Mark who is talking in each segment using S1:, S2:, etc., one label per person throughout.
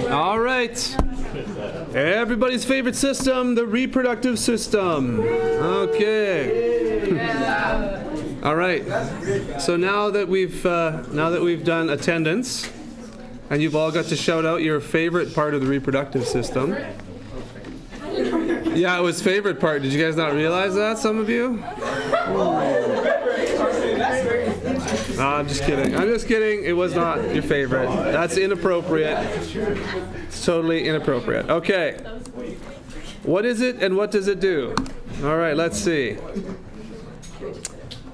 S1: All right. Everybody's favorite system, the reproductive system. Okay. All right. So now that we've done attendance, and you've all got to shout out your favorite part of the reproductive system. Yeah, it was favorite part. Did you guys not realize that, some of you? I'm just kidding. I'm just kidding. It was not your favorite. That's inappropriate. It's totally inappropriate. Okay. What is it and what does it do? All right, let's see.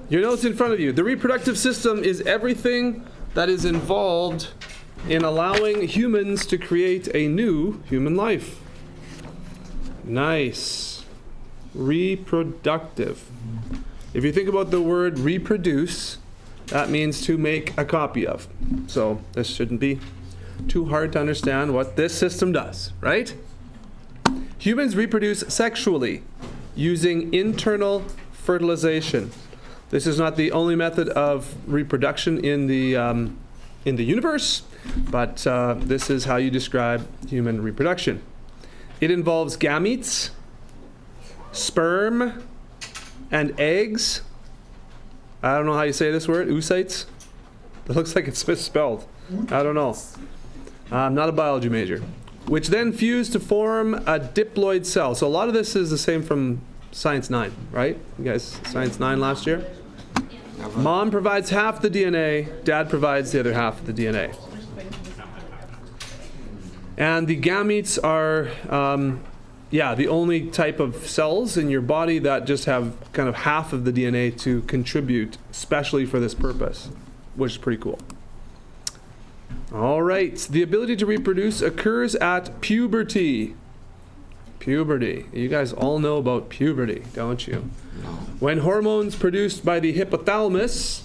S1: Your notes in front of you. The reproductive system is everything that is involved in allowing humans to create a new human life. Nice. Reproductive. If you think about the word reproduce, that means to make a copy of. So this shouldn't be too hard to understand what this system does, right? Humans reproduce sexually using internal fertilization. This is not the only method of reproduction in the universe, but this is how you describe human reproduction. It involves gametes, sperm, and eggs. I don't know how you say this word, oocytes. It looks like it's misspelled. I don't know. I'm not a biology major. Which then fuse to form a diploid cell. So a lot of this is the same from Science 9, right? You guys, Science 9 last year? Mom provides half the DNA, Dad provides the other half of the DNA. And the gametes are, the only type of cells in your body that just have kind of half of the DNA to contribute, especially for this purpose, which is pretty cool. All right, the ability to reproduce occurs at puberty. Puberty. You guys all know about puberty, don't you? No. When hormones produced by the hypothalamus,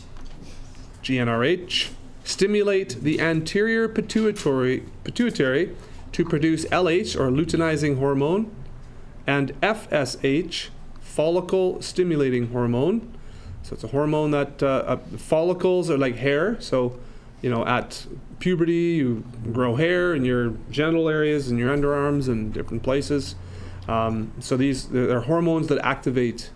S1: GnRH, stimulate the anterior pituitary to produce LH, or luteinizing hormone, and FSH, follicle stimulating hormone. So it's a hormone that follicles are like hair. So, at puberty, you grow hair in your genital areas and your underarms and different places. So they're hormones that activate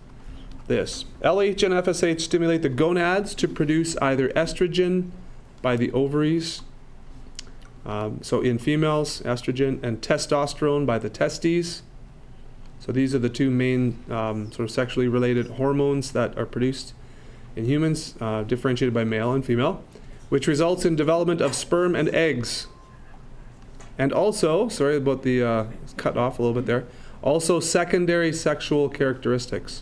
S1: this. LH and FSH stimulate the gonads to produce either estrogen by the ovaries, so in females, estrogen, and testosterone by the testes. So these are the two main sort of sexually related hormones that are produced in humans, differentiated by male and female, which results in development of sperm and eggs. And also, sorry about the cut off a little bit there, also secondary sexual characteristics.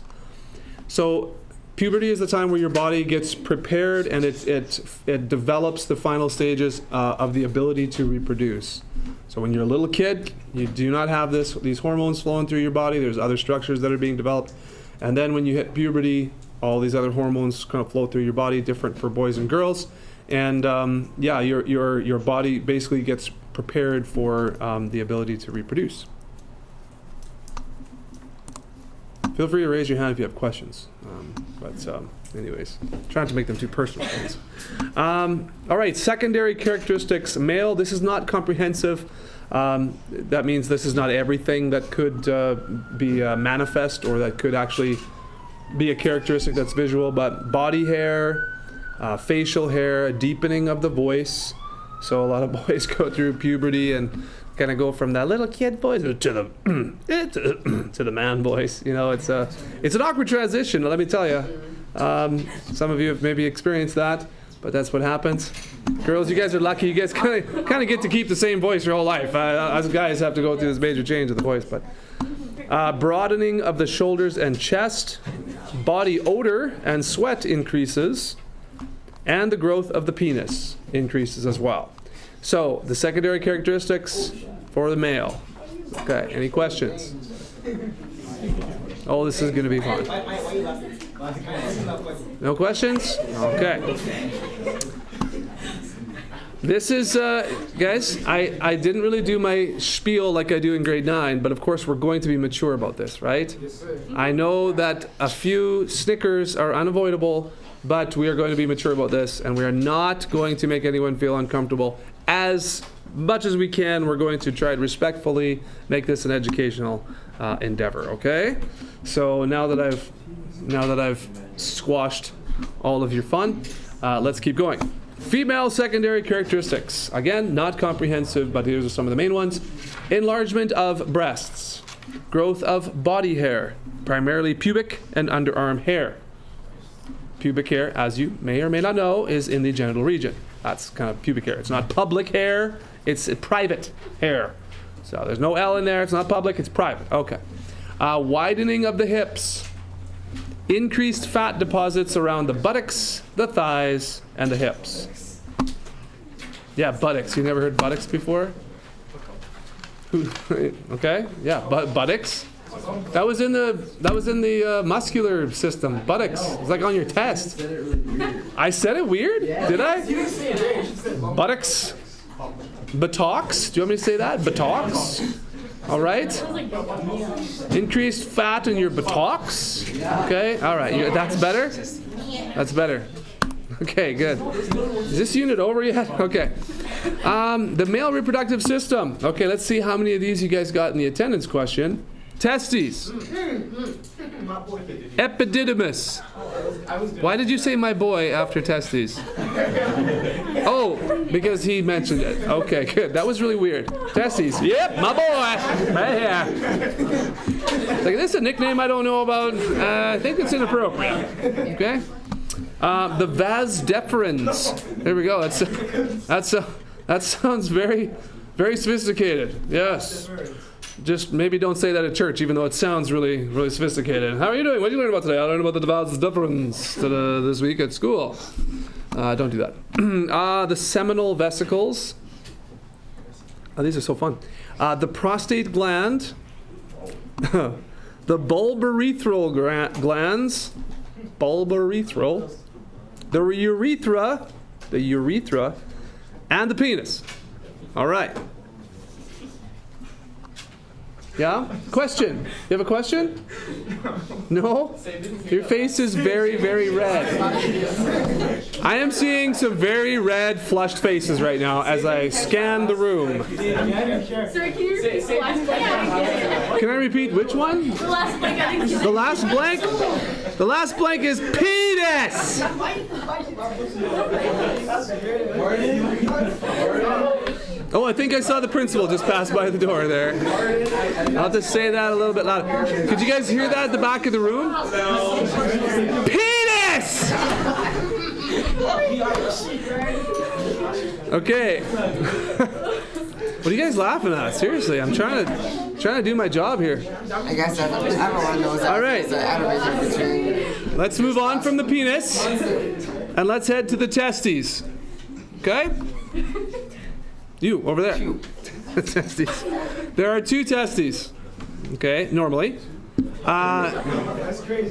S1: So puberty is the time where your body gets prepared and it develops the final stages of the ability to reproduce. So when you're a little kid, you do not have these hormones flowing through your body. There's other structures that are being developed. And then when you hit puberty, all these other hormones kind of flow through your body, different for boys and girls. And your body basically gets prepared for the ability to reproduce. Feel free to raise your hand if you have questions. Anyways, trying to make them too personal. All right, secondary characteristics. Male, this is not comprehensive. That means this is not everything that could be manifest or that could actually be a characteristic that's visual, but body hair, facial hair, a deepening of the voice. So a lot of boys go through puberty and kind of go from that little kid voice to the man voice. It's an awkward transition, let me tell you. Some of you have maybe experienced that, but that's what happens. Girls, you guys are lucky. You guys kind of get to keep the same voice your whole life. Us guys have to go through this major change of the voice. But broadening of the shoulders and chest, body odor and sweat increases, and the growth of the penis increases as well. So the secondary characteristics for the male. Okay, any questions? Oh, this is going to be fun. No questions? Okay. This is, guys, I didn't really do my spiel like I do in grade 9, but of course we're going to be mature about this, right? Yes, sir. I know that a few snickers are unavoidable, but we are going to be mature about this, and we are not going to make anyone feel uncomfortable as much as we can, we're going to try to respectfully make this an educational endeavor, okay? So now that I've squashed all of your fun, let's keep going. Female secondary characteristics. Again, not comprehensive, but here's some of the main ones. Enlargement of breasts. Growth of body hair, primarily pubic and underarm hair. Pubic hair, as you may or may not know, is in the genital region. That's kind of pubic hair. It's not public hair, it's private hair. So there's no L in there, it's not public, it's private. Okay. Widening of the hips. Increased fat deposits around the buttocks, the thighs, and the hips. Yeah, buttocks. You never heard buttocks before? Okay, yeah, buttocks. That was in the muscular system. Buttocks. It's like on your test. I said it weird? Did I? Buttocks. Buttocks. Do you want me to say that? Buttocks. All right. Increased fat in your buttocks. Okay. All right. That's better. That's better. Okay. Good. Is this unit over yet? Okay. The male reproductive system. Okay. Let's see how many of these you guys got in the attendance question. Testes. Epididymis. Why did you say my boy after testes? Oh, because he mentioned it. Okay, good. That was really weird. Testes. Yep, my boy. Right here. Like, this is a nickname I don't know about. I think it's inappropriate. Okay. The vas deferens. There we go. That sounds very, very sophisticated. Yes. Just maybe don't say that at church, even though it sounds really, really sophisticated. How are you doing? What did you learn about today? I learned about the vas deferens this week at school. Don't do that. The seminal vesicles. Oh, these are so fun. The prostate gland. The bulbourethral glands. Bulbourethral. The urethra. And the penis. All right. Yeah? Question. You have a question? No? Your face is very, very red. I am seeing some very red, flushed faces right now as I scan the room.
S2: Sorry, can you repeat the last blank?
S1: Can I repeat which one?
S2: The last blank, I think.
S1: The last blank? The last blank is penis! Oh, I think I saw the principal just pass by the door there. I'll have to say that a little bit louder. Could you guys hear that at the back of the room? Penis! Okay. What are you guys laughing at? Seriously, I'm trying to do my job here.
S3: I guess everyone knows that.
S1: All right. Let's move on from the penis and let's head to the testes. Okay? You, over there. Testes. There are two testes. Okay, normally.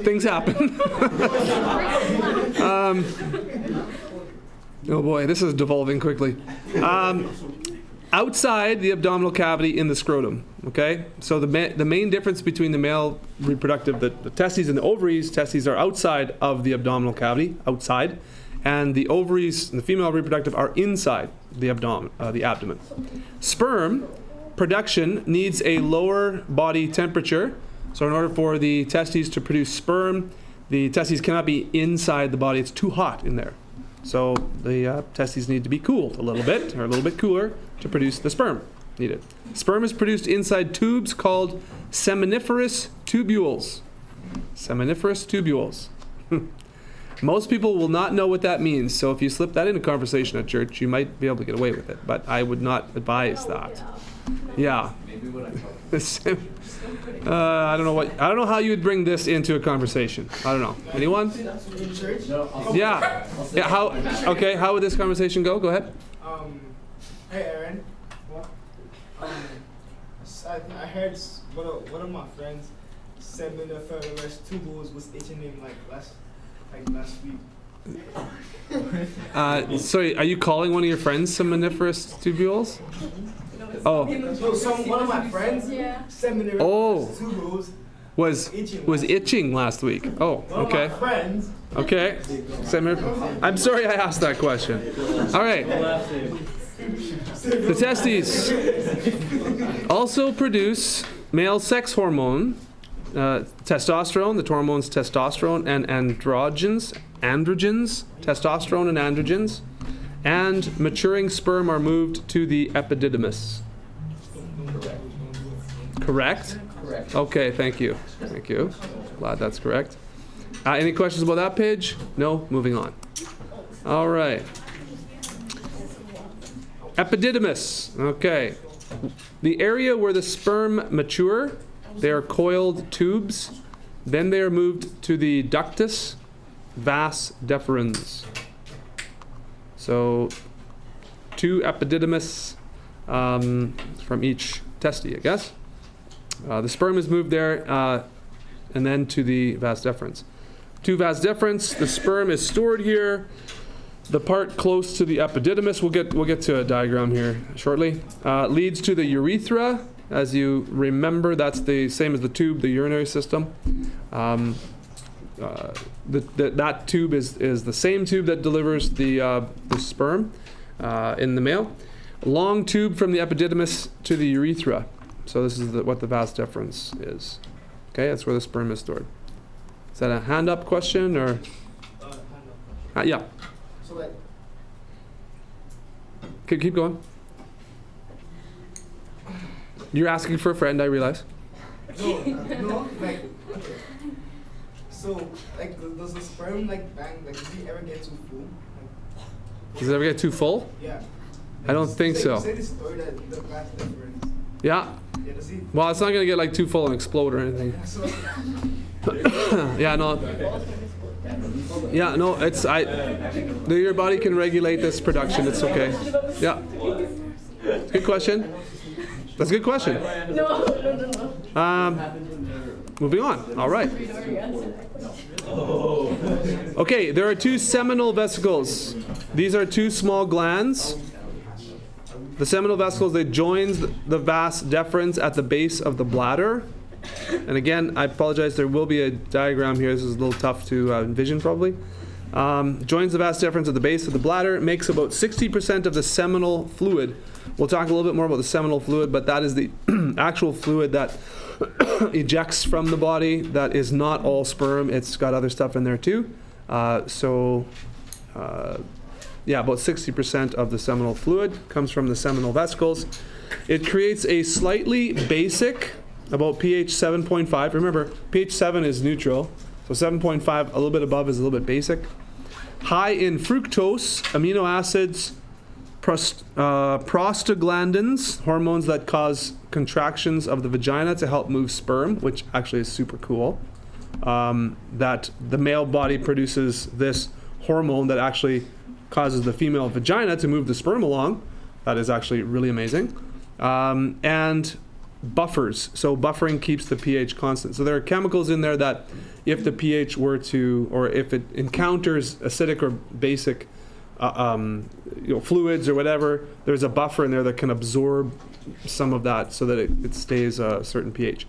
S1: Things happen. Oh boy, this is devolving quickly. Outside the abdominal cavity in the scrotum. Okay, so the main difference between the male reproductive, the testes and the ovaries, testes are outside of the abdominal cavity, outside, and the ovaries and the female reproductive are inside the abdomen. Sperm production needs a lower body temperature. So in order for the testes to produce sperm, the testes cannot be inside the body. It's too hot in there. So the testes need to be cooled a little bit, or a little bit cooler, to produce the sperm needed. Sperm is produced inside tubes called seminiferous tubules. Seminiferous tubules. Most people will not know what that means, so if you slip that into conversation at church, you might be able to get away with it, but I would not advise that. Yeah. I don't know how you would bring this into a conversation. I don't know. Anyone? Yeah. Yeah. How would this conversation go? Go ahead.
S4: Hey, Aaron. I heard one of my friends said when the first tubules was itching him like last week.
S1: Sorry, are you calling one of your friends seminiferous tubules? Oh.
S4: So one of my friends seminiferous tubules
S1: was itching last week. Oh, okay.
S4: One of my friends.
S1: Okay. I'm sorry I asked that question. All right. The testes also produce male sex hormone, testosterone. The hormones testosterone and androgens, testosterone and androgens, and maturing sperm are moved to the epididymis. Correct?
S5: Correct.
S1: Okay, thank you. Thank you. Glad that's correct. Any questions about that page? No? Moving on. All right. Epididymis. Okay. The area where the sperm mature, they are coiled tubes. Then they are moved to the ductus vas deferens. So 2 epididymis from each testy, I guess. The sperm is moved there and then to the vas deferens. 2 vas deferens, the sperm is stored here. The part close to the epididymis, we'll get to a diagram here shortly, leads to the urethra. As you remember, that's the same as the tube, the urinary system. That tube is the same tube that delivers the sperm in the male. Long tube from the epididymis to the urethra. So this is what the vas deferens is. Okay, that's where the sperm is stored. Is that a hand up question or?
S4: Hand up.
S1: Yeah.
S4: So like,
S1: Okay, keep going. You're asking for a friend, I realize.
S4: no, like, okay. So like, does the sperm like bang? Like, does he ever get too full? Like,
S1: Does it ever get too full?
S4: yeah.
S1: I don't think so.
S4: You said the story that the vas deferens.
S1: Yeah.
S4: Yeah, does he?
S1: Well, it's not going to get like too full and explode or anything.
S4: So,
S1: Yeah, no. Yeah, no, your body can regulate this production. It's okay. Yeah. Good question. That's a good question.
S2: No.
S1: Moving on. All right. Okay, there are 2 seminal vesicles. These are 2 small glands. The seminal vesicles, they joins the vas deferens at the base of the bladder. And again, I apologize, there will be a diagram here. This is a little tough to envision probably. Joins the vas deferens at the base of the bladder. It makes about 60% of the seminal fluid. We'll talk a little bit more about the seminal fluid, but that is the actual fluid that ejects from the body. That is not all sperm. It's got other stuff in there too. Yeah, about 60% of the seminal fluid comes from the seminal vesicles. It creates a slightly basic, about pH 7.5. Remember, pH 7 is neutral, so 7.5, a little bit above, is a little bit basic. High in fructose, amino acids, prostaglandins, hormones that cause contractions of the vagina to help move sperm, which actually is super cool. That the male body produces this hormone that actually causes the female vagina to move the sperm along. That is actually really amazing. And buffers. So buffering keeps the pH constant. So there are chemicals in there that if the pH were to, or if it encounters acidic or basic fluids or whatever, there's a buffer in there that can absorb some of that so that it stays a certain pH.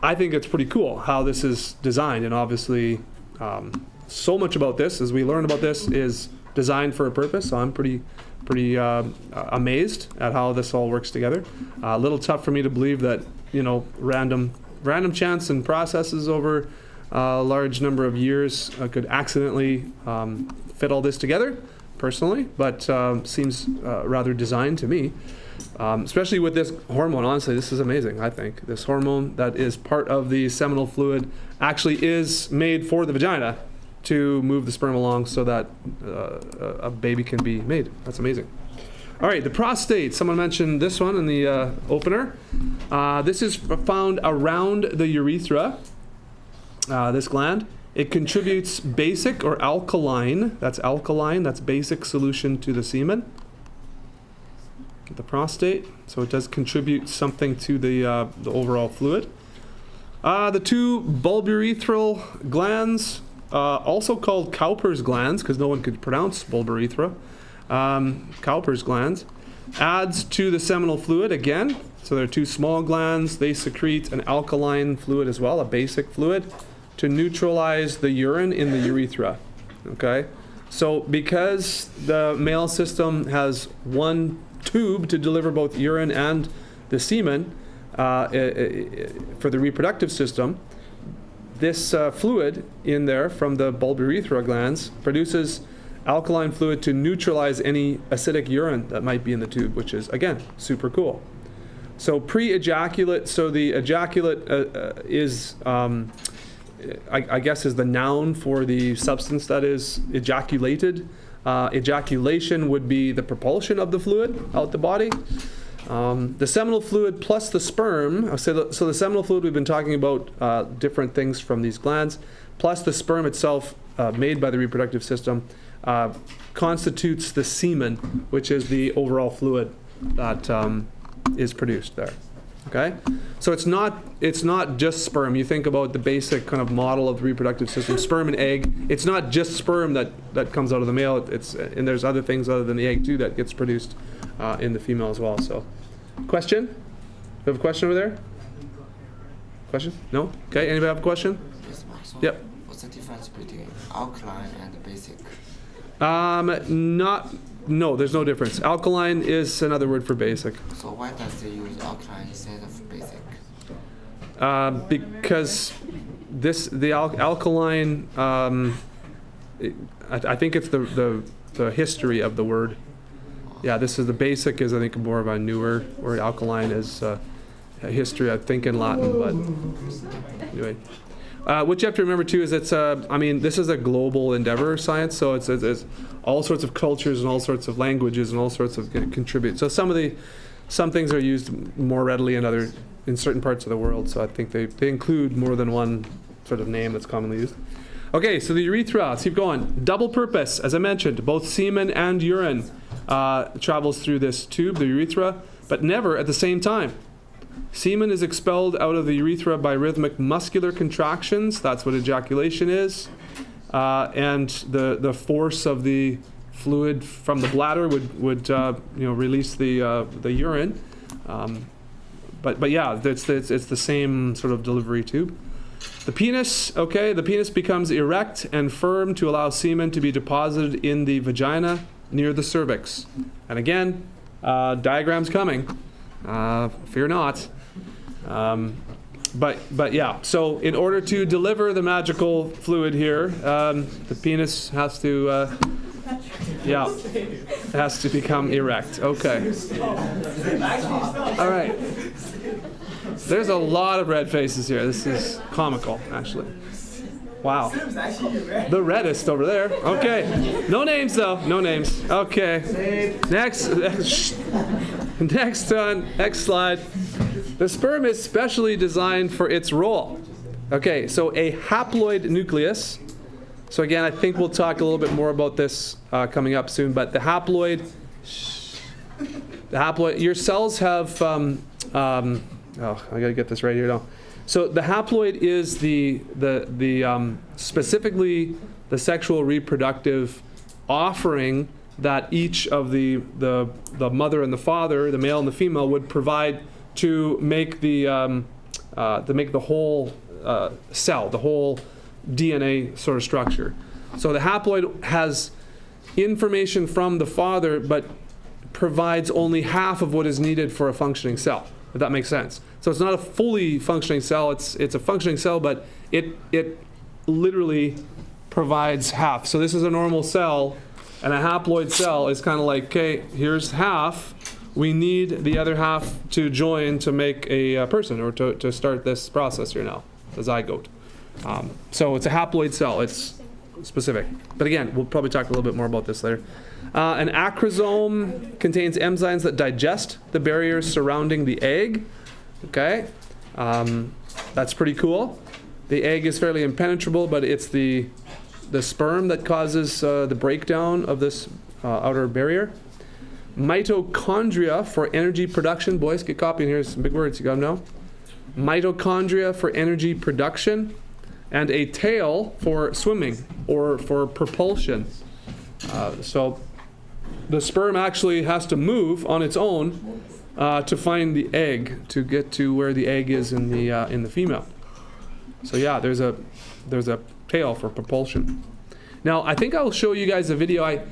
S1: I think it's pretty cool how this is designed, and obviously so much about this, as we learn about this, is designed for a purpose. So I'm pretty amazed at how this all works together. A little tough for me to believe that random chance and processes over a large number of years could accidentally fit all this together, personally, but seems rather designed to me. Especially with this hormone. Honestly, this is amazing, I think. This hormone that is part of the seminal fluid actually is made for the vagina to move the sperm along so that a baby can be made. That's amazing. All right, the prostate. Someone mentioned this one in the opener. This is found around the urethra, this gland. It contributes basic or alkaline, that's basic solution to the semen. The prostate, so it does contribute something to the overall fluid. The 2 bulbourethral glands, also called Cowper's glands, because no one could pronounce bulbourethra. Cowper's glands adds to the seminal fluid again. So there are 2 small glands. They secrete an alkaline fluid as well, a basic fluid, to neutralize the urine in the urethra. Okay, So because the male system has one tube to deliver both urine and the semen for the reproductive system, this fluid in there from the bulbourethra glands produces alkaline fluid to neutralize any acidic urine that might be in the tube, which is, again, super cool. So pre-ejaculate, so the ejaculate is, I guess, is the noun for the substance that is ejaculated. Ejaculation would be the propulsion of the fluid out the body. The seminal fluid plus the sperm, so the seminal fluid, we've been talking about different things from these glands, plus the sperm itself made by the reproductive system constitutes the semen, which is the overall fluid that is produced there. Okay, so it's not just sperm. You think about the basic kind of model of the reproductive system, sperm and egg. It's not just sperm that comes out of the male. And there's other things other than the egg too that gets produced in the female as well. So, question? You have a question over there? Question? No? Okay. Anybody have a question?
S3: Yes, Mark. So
S1: Yep.
S3: what's the difference between alkaline and basic?
S1: No, there's no difference. Alkaline is another word for basic.
S3: So why does they use alkaline instead of basic?
S1: Because the alkaline, I think it's the history of the word. Yeah, this is the basic is, I think, more of a newer word. Alkaline is a history, I think, in Latin, but anyway. What you have to remember too is this is a global endeavor, science, so it's all sorts of cultures and all sorts of languages and all sorts of contribute. So some things are used more readily in certain parts of the world, so I think they include more than one sort of name that's commonly used. Okay, so the urethra, let's keep going. Double purpose, as I mentioned, both semen and urine travels through this tube, the urethra, but never at the same time. Semen is expelled out of the urethra by rhythmic muscular contractions. That's what ejaculation is. And the force of the fluid from the bladder would release the urine. But yeah, it's the same sort of delivery tube. The penis becomes erect and firm to allow semen to be deposited in the vagina near the cervix. And again, diagram's coming. Fear not. But yeah, so in order to deliver the magical fluid here, the penis has to become erect. Okay. All right. There's a lot of red faces here. This is comical, actually. Wow. The reddest over there. Okay. No names, though. No names. Okay. Next slide. The sperm is specially designed for its role. Okay, so a haploid nucleus. So again, I think we'll talk a little bit more about this coming up soon, but the haploid, your cells have, I gotta get this right here now. So the haploid is the specifically the sexual reproductive offering that each of the mother and the father, the male and the female, would provide to make the whole cell, the whole DNA sort of structure. So the haploid has information from the father, but provides only half of what is needed for a functioning cell, if that makes sense. So it's not a fully functioning cell, it's a functioning cell, but it literally provides half. So this is a normal cell, and a haploid cell is kind of like, okay, here's half. We need the other half to join to make a person, or to start this process here now, the zygote. So it's a haploid cell. It's specific. But again, we'll probably talk a little bit more about this later. An acrosome contains enzymes that digest the barriers surrounding the egg. Okay, that's pretty cool. The egg is fairly impenetrable, but it's the sperm that causes the breakdown of this outer barrier. Mitochondria for energy production. Boys, get copying here. Some big words, you got them now. Mitochondria for energy production, and a tail for swimming or for propulsion. So the sperm actually has to move on its own to find the egg, to get to where the egg is in the female. So yeah, there's a tail for propulsion. Now, I think I'll show you guys a video.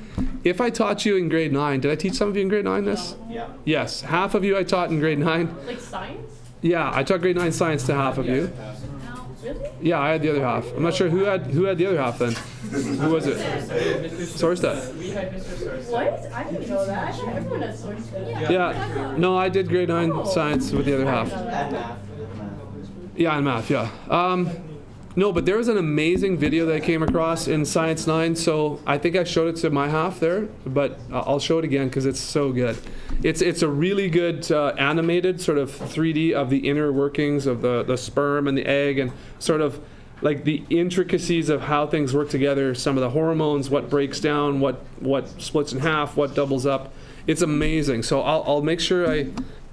S1: If I taught you in grade 9, did I teach some of you in grade 9 this?
S5: Yeah.
S1: Yes, half of you I taught in grade 9.
S2: Like science?
S1: Yeah, I taught grade 9 science to half of you.
S2: No. Really?
S1: Yeah, I had the other half. I'm not sure who had the other half then. Who was it? Sourstead.
S5: We had Mr. Sourstead.
S2: What? I didn't know that. I thought everyone had source stuff.
S1: Yeah. No, I did grade 9 science with the other half.
S5: And math.
S1: Yeah, and math, yeah. No, but there was an amazing video that I came across in Science 9, so I think I showed it to my half there, but I'll show it again because it's so good. It's a really good animated sort of 3D of the inner workings of the sperm and the egg, and sort of like the intricacies of how things work together, some of the hormones, what breaks down, what splits in half, what doubles up. It's amazing. So I'll make sure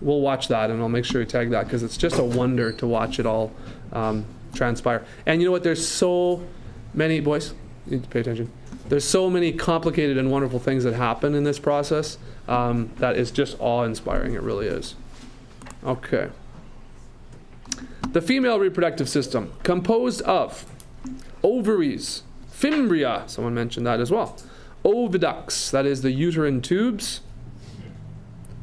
S1: we'll watch that, and I'll make sure to tag that because it's just a wonder to watch it all transpire. And you know what? There's so many, boys, you need to pay attention. There's so many complicated and wonderful things that happen in this process that is just awe-inspiring. It really is. Okay. The female reproductive system, composed of ovaries, fimbria, someone mentioned that as well, oviducts, that is the uterine tubes,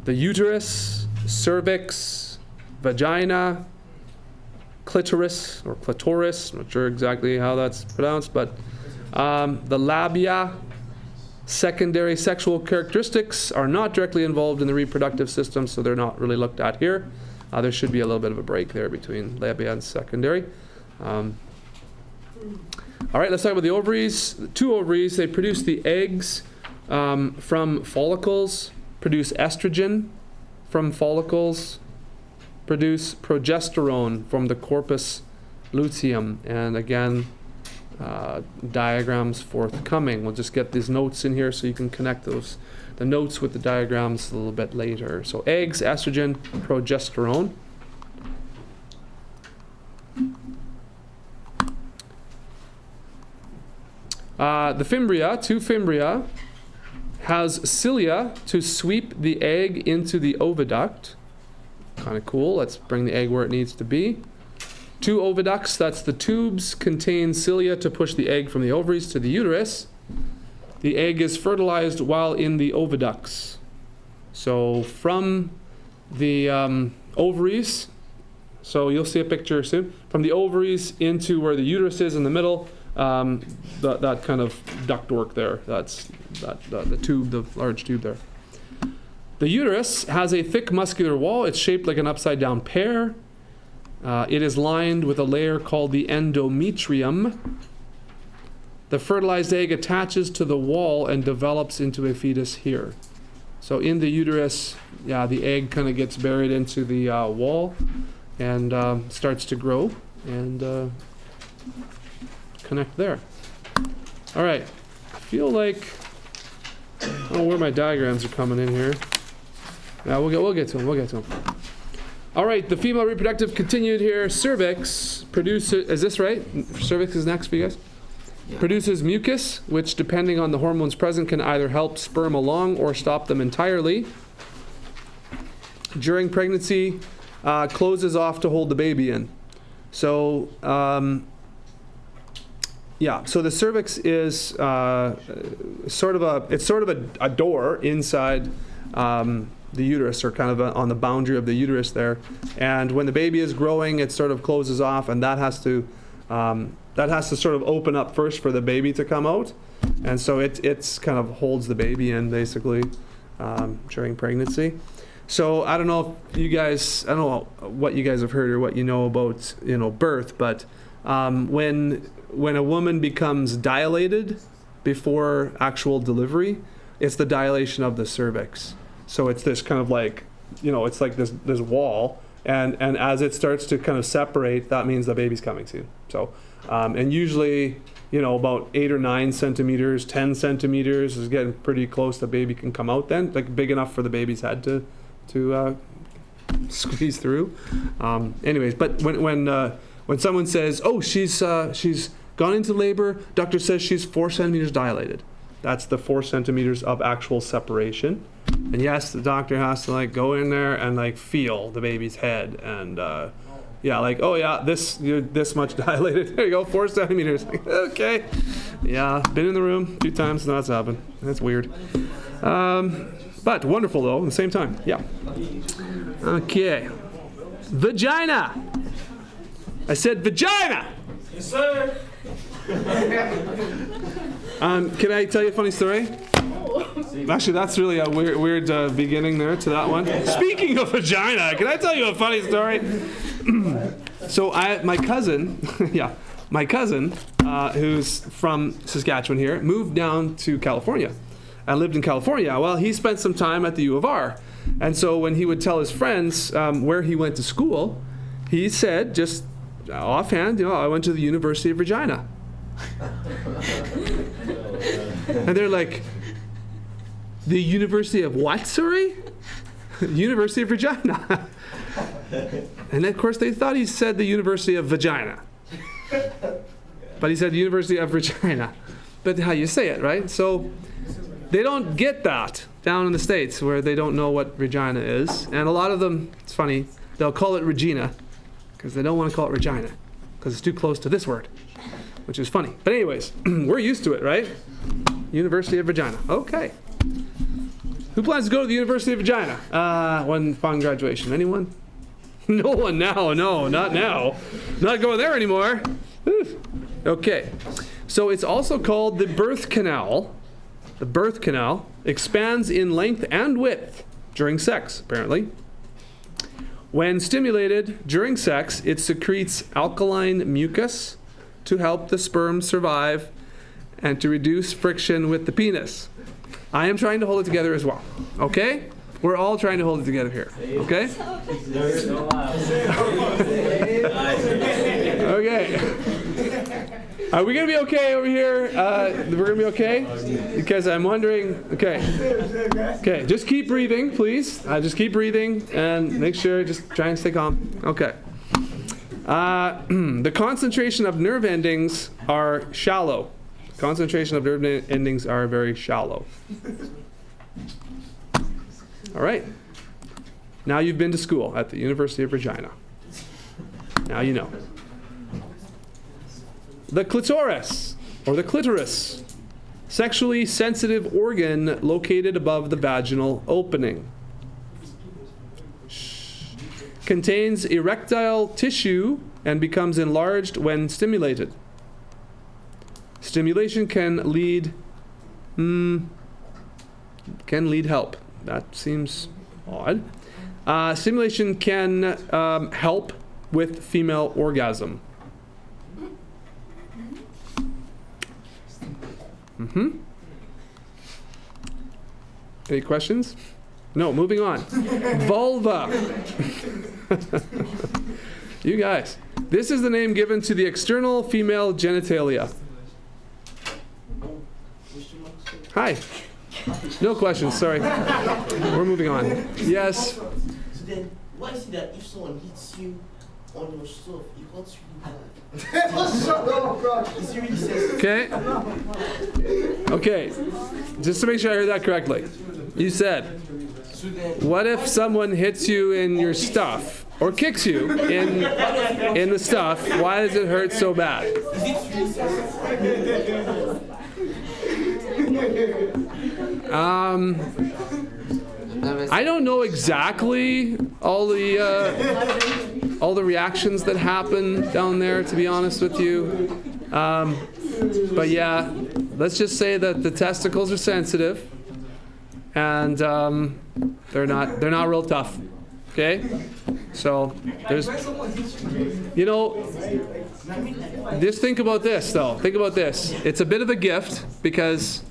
S1: the uterus, cervix, vagina, clitoris, or clitoris, not sure exactly how that's pronounced, but the labia. Secondary sexual characteristics are not directly involved in the reproductive system, so they're not really looked at here. There should be a little bit of a break there between labia and secondary. All right, let's talk about the ovaries. The two ovaries, they produce the eggs from follicles, produce estrogen from follicles, produce progesterone from the corpus luteum, and again, diagrams forthcoming. We'll just get these notes in here so you can connect the notes with the diagrams a little bit later. So eggs, estrogen, progesterone. The fimbria, two fimbria, has cilia to sweep the egg into the oviduct. Kind of cool. Let's bring the egg where it needs to be. Two oviducts, that's the tubes, contain cilia to push the egg from the ovaries to the uterus. The egg is fertilized while in the oviducts. So from the ovaries, so you'll see a picture soon, from the ovaries into where the uterus is in the middle, that kind of ductwork there, that's the tube, the large tube there. The uterus has a thick muscular wall. It's shaped like an upside down pear. It is lined with a layer called the endometrium. The fertilized egg attaches to the wall and develops into a fetus here. So in the uterus, yeah, the egg kind of gets buried into the wall and starts to grow and connect there. All right, I feel like, I don't know where my diagrams are coming in here. Yeah, we'll get to them. All right, the female reproductive continued here. Cervix produces, is this right? Cervix is next for you guys?
S3: Yeah.
S1: Produces mucus, which depending on the hormones present can either help sperm along or stop them entirely. During pregnancy, closes off to hold the baby in. So, yeah, so the cervix is sort of a door inside the uterus, or kind of on the boundary of the uterus there. And when the baby is growing, it sort of closes off, and that has to sort of open up first for the baby to come out. And so it's kind of holds the baby in basically during pregnancy. So I don't know if you guys, I don't know what you guys have heard or what you know about birth, but when a woman becomes dilated before actual delivery, it's the dilation of the cervix. So it's this kind of like, it's like this wall, and as it starts to kind of separate, that means the baby's coming soon. So, and usually, about 8 or 9 centimeters, 10 centimeters is getting pretty close. The baby can come out then, like big enough for the baby's head to squeeze through. Anyways, but when someone says, oh, she's gone into labor, doctor says she's 4 centimeters dilated. That's the 4 centimeters of actual separation. And yes, the doctor has to go in there and feel the baby's head and yeah, oh yeah, you're this much dilated. There you go, 4 centimeters. Okay, Yeah, been in the room a few times. No, that's happened. That's weird. But wonderful, though, at the same time. Yeah. Okay. Vagina. I said vagina.
S4: Yes, sir.
S1: Can I tell you a funny story? Actually, that's really a weird beginning there to that one. Speaking of vagina, can I tell you a funny story? So my cousin, who's from Saskatchewan here, moved down to California and lived in California. Well, he spent some time at the U of R. And so when he would tell his friends where he went to school, he said, just offhand, I went to the University of Regina. And they're like, the University of what, sorry? University of Regina. And of course they thought he said the University of Vagina. But he said University of Regina. But how you say it, right? So they don't get that down in the States where they don't know what Regina is. And a lot of them, it's funny, they'll call it Regina because they don't want to call it Regina because it's too close to this word, which is funny. But anyways, we're used to it, right? University of Regina. Okay. Who plans to go to the University of Regina upon graduation? Anyone? No one now. No, not now. Not going there anymore. Whew. Okay. So it's also called the birth canal. The birth canal expands in length and width during sex, apparently. When stimulated during sex, it secretes alkaline mucus to help the sperm survive and to reduce friction with the penis. I am trying to hold it together as well. Okay? We're all trying to hold it together here. Okay? Okay. Are we going to be okay over here? We're going to be okay? Because I'm wondering. Okay. Okay. Just keep breathing, please. Just keep breathing and make sure, just try and stay calm. Okay. The concentration of nerve endings are shallow. Concentration of nerve endings are very shallow. All right. Now you've been to school at the University of Regina. Now you know. The clitoris, or the clitoris, sexually sensitive organ located above the vaginal opening. Contains erectile tissue and becomes enlarged when stimulated. Stimulation can lead help. That seems odd. Stimulation can help with female orgasm. Any questions? No, moving on. Vulva. You guys, this is the name given to the external female genitalia. Hi. No questions, sorry. We're moving on. Yes.
S5: So then, why is it that if someone hits you on your stuff, it hurts really bad? Is it really sensitive?
S1: Okay. Okay. Just to make sure I heard that correctly. You said, what if someone hits you in your stuff or kicks you in the stuff? Why does it hurt so bad?
S5: Is it really sensitive?
S1: I don't know exactly all the reactions that happen down there, to be honest with you. But yeah, let's just say that the testicles are sensitive, and they're not real tough. Okay, so there's, just think about this though. Think about this. It's a bit of a gift because,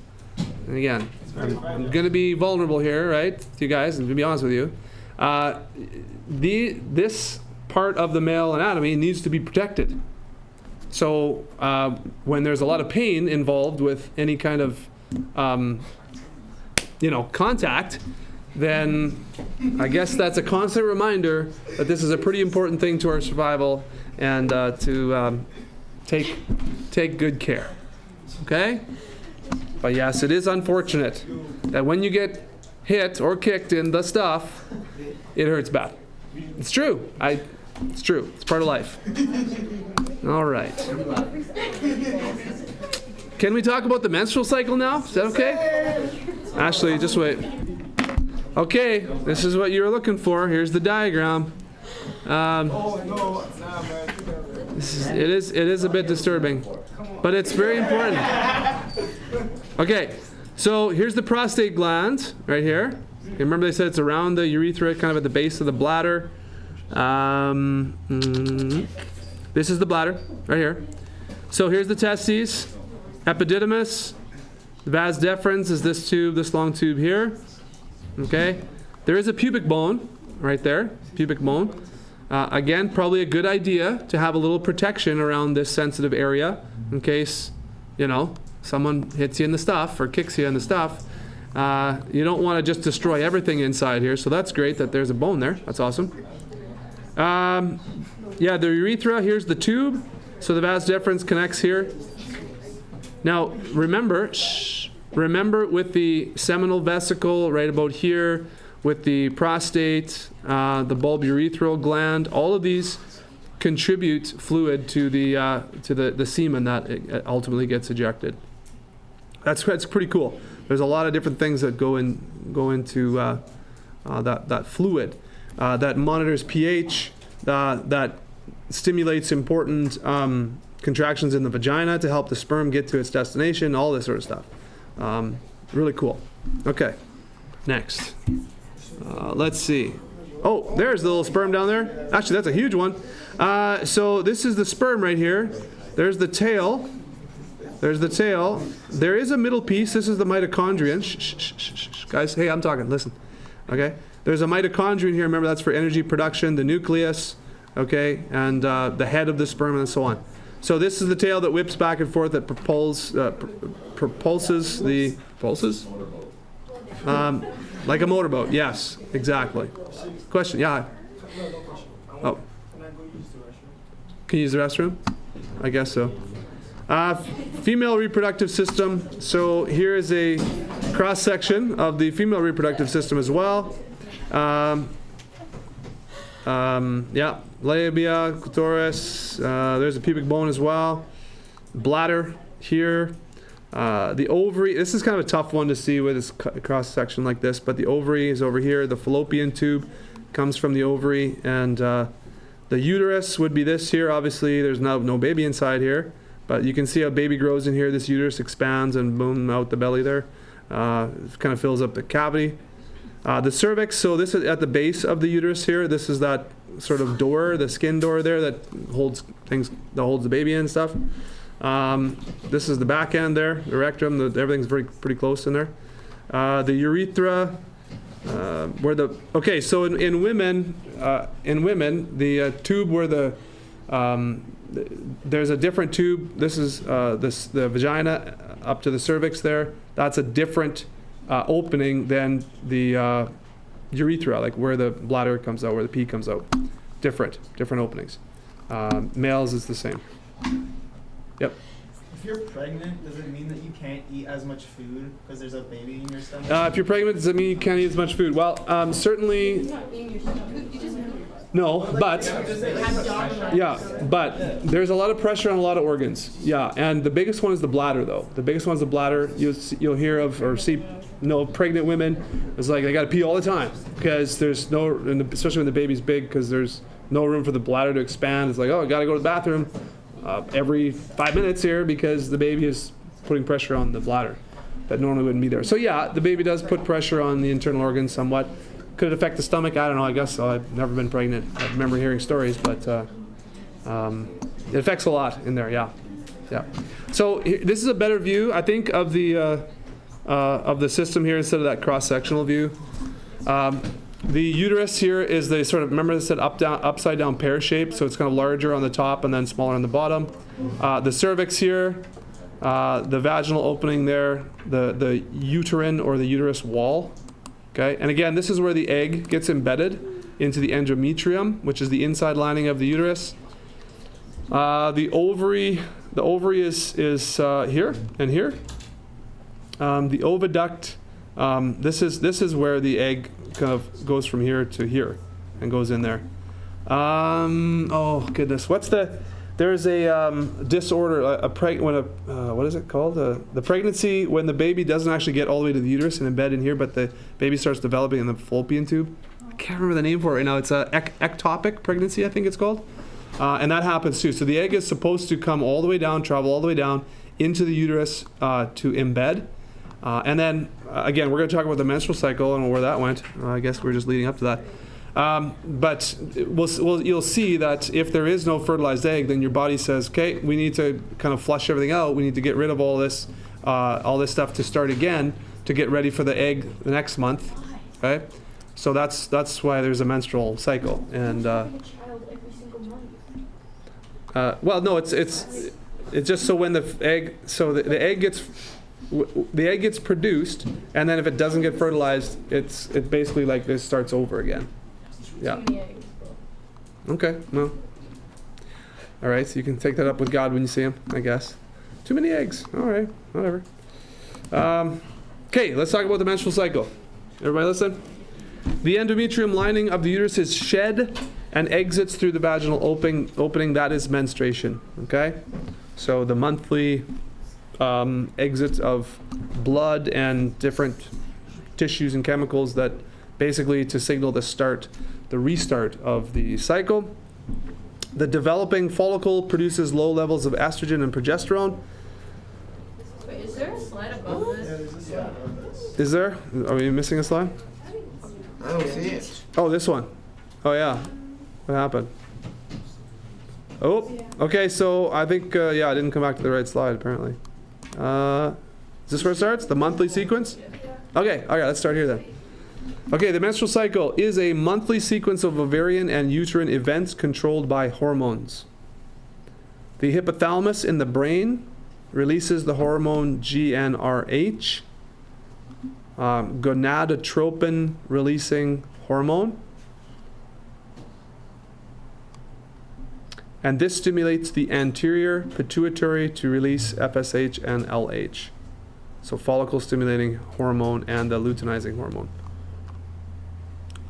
S1: and again, I'm going to be vulnerable here, right, to you guys, and to be honest with you. This part of the male anatomy needs to be protected. So when there's a lot of pain involved with any kind of, contact, then I guess that's a constant reminder that this is a pretty important thing to our survival and to take good care. Okay? But yes, it is unfortunate that when you get hit or kicked in the stuff, it hurts bad. It's true. It's true. It's part of life. All right. Can we talk about the menstrual cycle now? Is that okay? Ashley, just wait. Okay, this is what you were looking for. Here's the diagram.
S4: Oh no, nah, man.
S1: It is a bit disturbing, but it's very important. Okay, so here's the prostate gland right here. Remember they said it's around the urethra, kind of at the base of the bladder. This is the bladder right here. So here's the testes, epididymis. The vas deferens is this tube, this long tube here. Okay, there is a pubic bone right there, pubic bone. Again, probably a good idea to have a little protection around this sensitive area in case, someone hits you in the stuff or kicks you in the stuff. You don't want to just destroy everything inside here, so that's great that there's a bone there. That's awesome. Yeah, the urethra, here's the tube. So the vas deferens connects here. Now, remember with the seminal vesicle right about here, with the prostate, the bulbourethral gland, all of these contribute fluid to the semen that it ultimately gets ejected. That's pretty cool. There's a lot of different things that go into that fluid that monitors pH, that stimulates important contractions in the vagina to help the sperm get to its destination, all this sort of stuff. Really cool. Okay, next. Let's see. Oh, there's the little sperm down there. Actually, that's a huge one. So this is the sperm right here. There's the tail. There's the tail. There is a middle piece. This is the mitochondrion. Shh. Guys, hey, I'm talking. Listen. Okay. There's a mitochondrion here. Remember, that's for energy production. The nucleus. Okay, and the head of the sperm and so on. So this is the tail that whips back and forth, that propulses the like a motorboat. Yes, exactly. Question? Yeah. Oh. Can you use the restroom? I guess so. Female reproductive system. So here is a cross section of the female reproductive system as well. Yeah, labia, clitoris, there's a pubic bone as well. Bladder here. The ovary, this is kind of a tough one to see with this cross section like this, but the ovary is over here. The fallopian tube comes from the ovary, and the uterus would be this here. Obviously, there's no baby inside here, but you can see how baby grows in here. This uterus expands and boom, out the belly there. It kind of fills up the cavity. The cervix, so this is at the base of the uterus here. This is that sort of door, the skin door there that holds things, that holds the baby in and stuff. This is the back end there, the rectum. Everything's pretty close in there. The urethra, so in women, the tube where there's a different tube. This is the vagina up to the cervix there. That's a different opening than the urethra, like where the bladder comes out, where the pee comes out. Different openings. Males is the same. Yep.
S6: If you're pregnant, does it mean that you can't eat as much food because there's a baby in your stomach?
S1: If you're pregnant, does it mean you can't eat as much food? Well, certainly. No, but there's a lot of pressure on a lot of organs. Yeah, and the biggest one is the bladder, though. The biggest one's the bladder. You'll hear of or see, pregnant women. It's like they got to pee all the time because there's no, especially when the baby's big, because there's no room for the bladder to expand. It's like, oh, I got to go to the bathroom every 5 minutes here because the baby is putting pressure on the bladder that normally wouldn't be there. So yeah, the baby does put pressure on the internal organs somewhat. Could it affect the stomach? I don't know. I guess so. I've never been pregnant. I remember hearing stories, but it affects a lot in there. Yeah. So this is a better view, I think, of the system here instead of that cross-sectional view. The uterus here is the sort of, remember I said upside down pear shape, so it's kind of larger on the top and then smaller on the bottom. The cervix here, the vaginal opening there, the uterine or the uterus wall. Okay, and again, this is where the egg gets embedded into the endometrium, which is the inside lining of the uterus. The ovary is here and here. The oviduct, this is where the egg kind of goes from here to here and goes in there. Oh goodness, what's the there's a disorder, what is it called? The pregnancy, when the baby doesn't actually get all the way to the uterus and embed in here, but the baby starts developing in the fallopian tube. I can't remember the name for it right now. It's a ectopic pregnancy, I think it's called. And that happens too. So the egg is supposed to come all the way down, travel all the way down into the uterus to embed. And then, again, we're going to talk about the menstrual cycle and where that went. I guess we're just leading up to that. But you'll see that if there is no fertilized egg, then your body says, okay, we need to kind of flush everything out. We need to get rid of all this stuff to start again to get ready for the egg the next month. Okay? So that's why there's a menstrual cycle. And well, no, it's just so when the egg gets produced, and then if it doesn't get fertilized, it basically like this starts over again. Yeah. Okay. Well. All right. So you can take that up with God when you see him, I guess. Too many eggs. All right. Whatever. Okay. Let's talk about the menstrual cycle. Everybody listen. The endometrium lining of the uterus is shed and exits through the vaginal opening. That is menstruation. Okay. So the monthly exit of blood and different tissues and chemicals that basically to signal the restart of the cycle. The developing follicle produces low levels of estrogen and progesterone.
S2: Wait, is there a slide above this?
S6: Yeah, there's a slide above this.
S1: Is there? Are we missing a slide?
S3: I don't see it.
S1: Oh, this one. Oh, yeah. What happened? Oh, okay, so I think, I didn't come back to the right slide, apparently. Is this where it starts? The monthly sequence? Okay, let's start here then. Okay, the menstrual cycle is a monthly sequence of ovarian and uterine events controlled by hormones. The hypothalamus in the brain releases the hormone GnRH, gonadotropin releasing hormone. And this stimulates the anterior pituitary to release FSH and LH. So follicle stimulating hormone and the luteinizing hormone.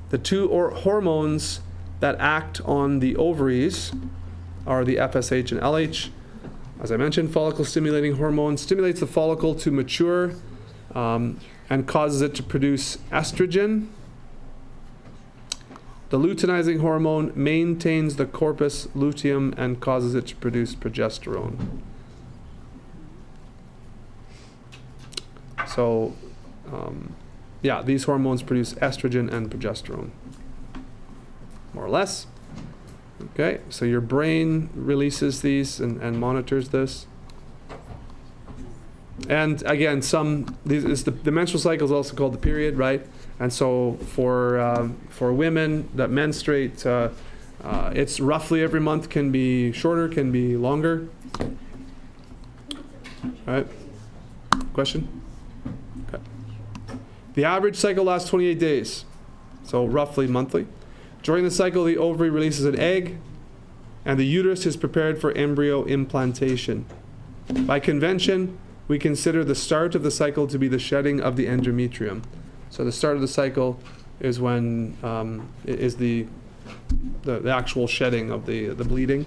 S1: The two hormones that act on the ovaries are the FSH and LH. As I mentioned, follicle stimulating hormone stimulates the follicle to mature and causes it to produce estrogen. The luteinizing hormone maintains the corpus luteum and causes it to produce progesterone. So, these hormones produce estrogen and progesterone, more or less. Okay, so your brain releases these and monitors this. And again, the menstrual cycle is also called the period, right? And so for women that menstruate, it's roughly every month, can be shorter, can be longer. All right, question? Okay. The average cycle lasts 28 days, so roughly monthly. During the cycle, the ovary releases an egg, and the uterus is prepared for embryo implantation. By convention, we consider the start of the cycle to be the shedding of the endometrium. So the start of the cycle is when the actual shedding of the bleeding.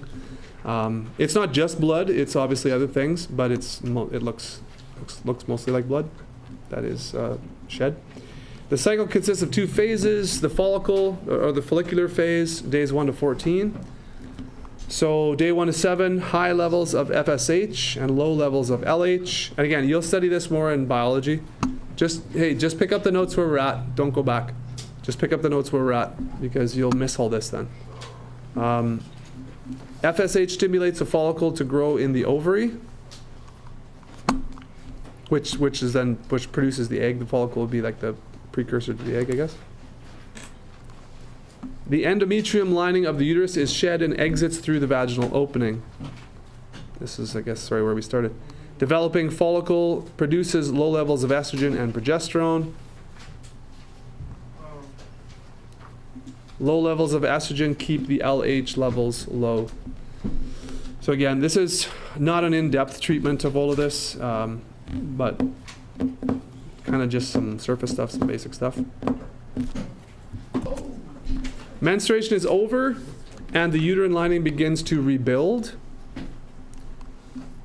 S1: It's not just blood; it's obviously other things, but it looks mostly like blood that is shed. The cycle consists of two phases: the follicle or the follicular phase, days 1 to 14. So day 1 to 7, high levels of FSH and low levels of LH. And again, you'll study this more in biology. Just pick up the notes where we're at. Don't go back. Just pick up the notes where we're at, because you'll miss all this then. FSH stimulates the follicle to grow in the ovary, which produces the egg. The follicle would be like the precursor to the egg, I guess. The endometrium lining of the uterus is shed and exits through the vaginal opening. This is, I guess, where we started. Developing follicle produces low levels of estrogen and progesterone. Low levels of estrogen keep the LH levels low. So again, this is not an in-depth treatment of all of this, but kind of just some surface stuff, some basic stuff. Menstruation is over, and the uterine lining begins to rebuild.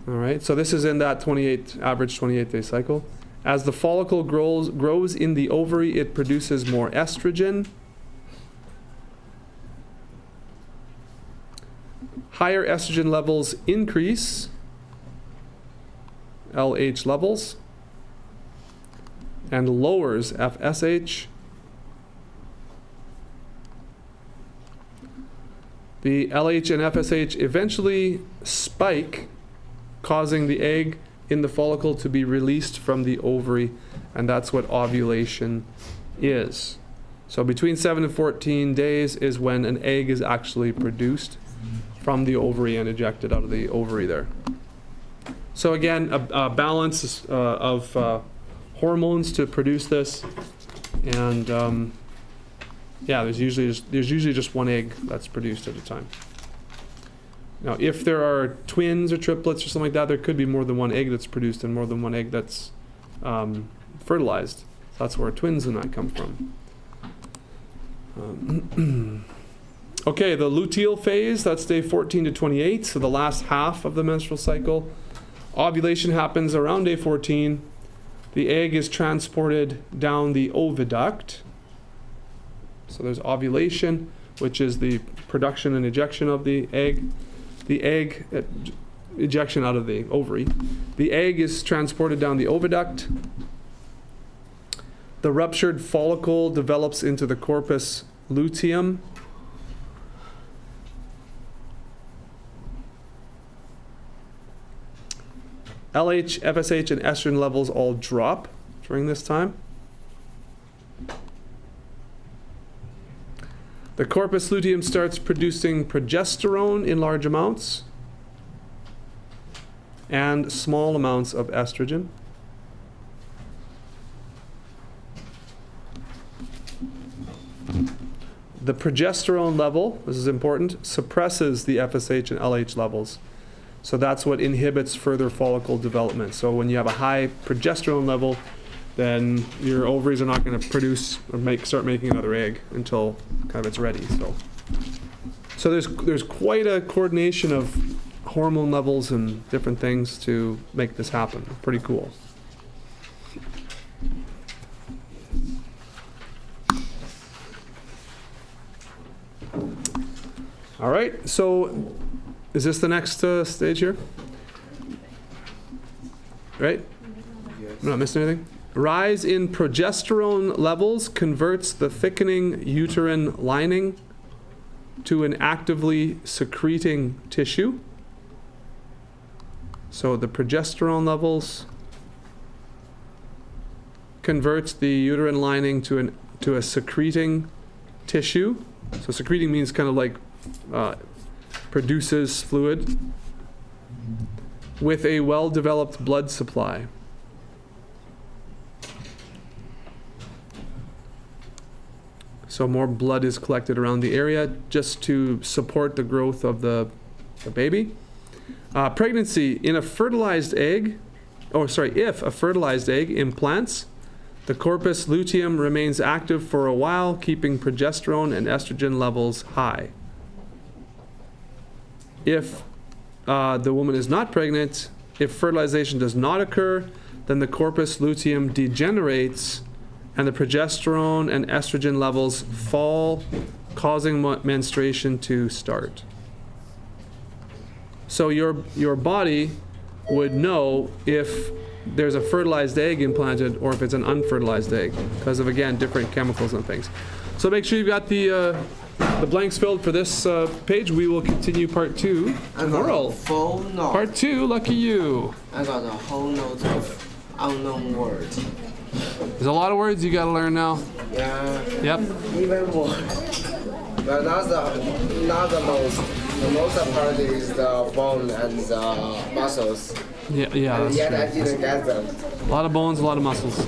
S1: All right, so this is in that average 28-day cycle. As the follicle grows in the ovary, it produces more estrogen. Higher estrogen levels increase LH levels and lowers FSH. The LH and FSH eventually spike, causing the egg in the follicle to be released from the ovary, and that's what ovulation is. So between 7 and 14 days is when an egg is actually produced from the ovary and ejected out of the ovary there. So again, a balance of hormones to produce this, and yeah, there's usually just one egg that's produced at a time. Now, if there are twins or triplets or something like that, there could be more than one egg that's produced and more than one egg that's fertilized. So that's where twins and that come from. Okay, the luteal phase, that's day 14 to 28, so the last half of the menstrual cycle. Ovulation happens around day 14. The egg is transported down the oviduct. So there's ovulation, which is the production and ejection of the egg. The egg, ejection out of the ovary. The egg is transported down the oviduct. The ruptured follicle develops into the corpus luteum. LH, FSH, and estrogen levels all drop during this time. The corpus luteum starts producing progesterone in large amounts and small amounts of estrogen. The progesterone level, this is important, suppresses the FSH and LH levels. So that's what inhibits further follicle development. So when you have a high progesterone level, then your ovaries are not going to produce or start making another egg until kind of it's ready. So there's quite a coordination of hormone levels and different things to make this happen. Pretty cool. All right, so is this the next stage here? Right?
S3: Yes.
S1: I'm not missing anything? Rise in progesterone levels converts the thickening uterine lining to an actively secreting tissue. So the progesterone levels converts the uterine lining to a secreting tissue. So secreting means kind of like produces fluid with a well-developed blood supply. So more blood is collected around the area just to support the growth of the baby. Pregnancy in a fertilized egg, if a fertilized egg implants, the corpus luteum remains active for a while, keeping progesterone and estrogen levels high. If the woman is not pregnant, if fertilization does not occur, then the corpus luteum degenerates and the progesterone and estrogen levels fall, causing menstruation to start. So your body would know if there's a fertilized egg implanted or if it's an unfertilized egg because of, again, different chemicals and things. So make sure you've got the blanks filled for this page. We will continue part 2 tomorrow.
S3: Full note.
S1: Part 2, lucky you.
S3: I got a whole note of unknown words.
S1: There's a lot of words you got to learn now.
S3: Yeah.
S1: Yep.
S3: Even more. But not the most. The most part is the bone and the muscles.
S1: Yeah,
S3: And
S1: that's
S3: yet
S1: true.
S3: I didn't get them.
S1: A lot of bones, a lot of muscles.